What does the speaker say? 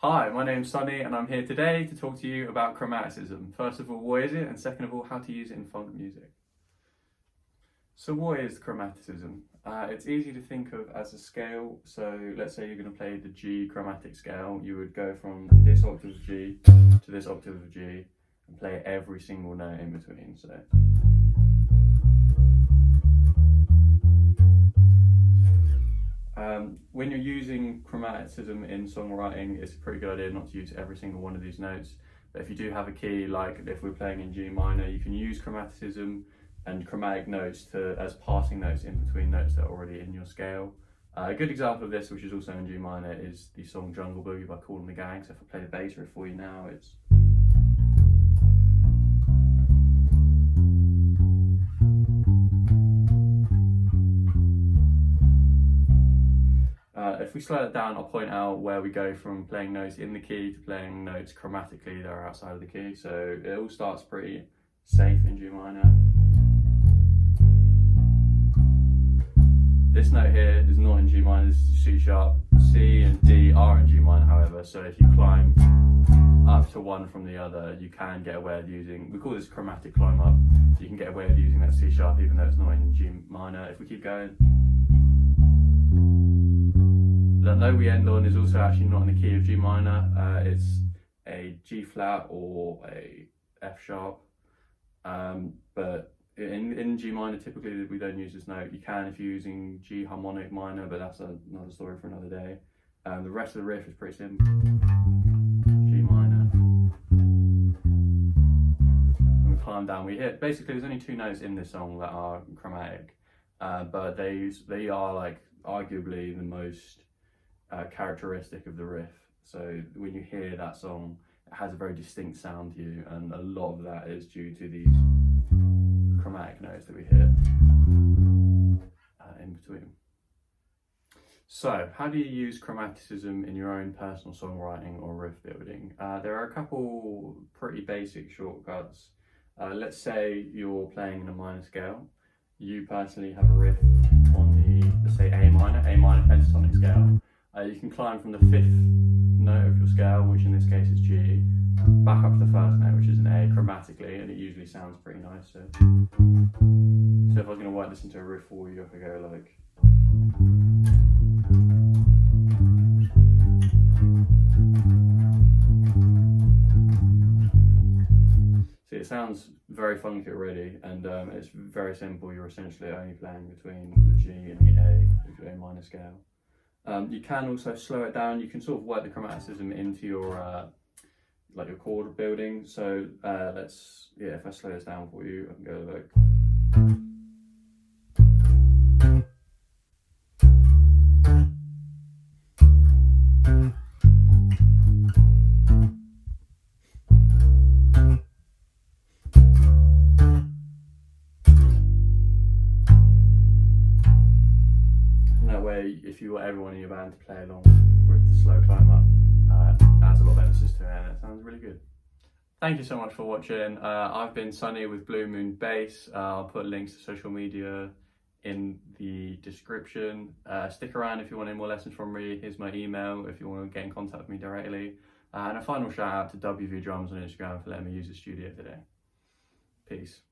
Hi, my name's Sunny and I'm here today to talk to you about chromaticism. First of all, what is it? And second of all, how to use it in funk music. So what is chromaticism? It's easy to think of as a scale. So let's say you're going to play the G chromatic scale. You would go from this octave of G to this octave of G and play every single note in between. So when you're using chromaticism in songwriting, it's a pretty good idea not to use every single one of these notes. But if you do have a key, like if we're playing in G minor, you can use chromaticism and chromatic notes as passing notes in between notes that are already in your scale. A good example of this, which is also in G minor, is the song Jungle Boogie by Kool and the Gang. So if I play the bass riff for you now, it's... if we slow it down, I'll point out where we go from playing notes in the key to playing notes chromatically that are outside of the key. So it all starts pretty safe in G minor. This note here is not in G minor, this is C sharp. C and D are in G minor, however, so if you climb up to one from the other, you can get away with using, we call this chromatic climb up, you can get away with using that C sharp even though it's not in G minor. If we keep going, the note we end on is also actually not in the key of G minor, it's a G flat or a F sharp, but in G minor typically we don't use this note. You can if you're using G harmonic minor, but that's another story for another day. The rest of the riff is pretty simple. G minor. And we climb down, we hit, basically there's only two notes in this song that are chromatic, but they are like arguably the most characteristic of the riff. So when you hear that song, it has a very distinct sound to you, and a lot of that is due to these chromatic notes that we hit in between. So how do you use chromaticism in your own personal songwriting or riff building? There are a couple pretty basic shortcuts. Let's say you're playing in a minor scale. You personally have a riff on the, let's say A minor pentatonic scale. You can climb from the fifth note of your scale, which in this case is G, back up to the first note, which is an A, chromatically, and it usually sounds pretty nice. So if I was going to work this into a riff for you, I could go like... See, it sounds very funky already, and it's very simple. You're essentially only playing between the G and the A of your A minor scale. You can also slow it down. You can sort of work the chromaticism into your like your chord building. So if I slow this down for you, I can go like... if you want everyone in your band to play along with the slow climb up, adds a lot of emphasis to it and it sounds really good. Thank you so much for watching. I've been Sunny with Blue Moon Bass. I'll put links to social media in the description. Stick around if you want any more lessons from me. Here's my email if you want to get in contact with me directly. And a final shout out to WV Drums on Instagram for letting me use the studio today. Peace.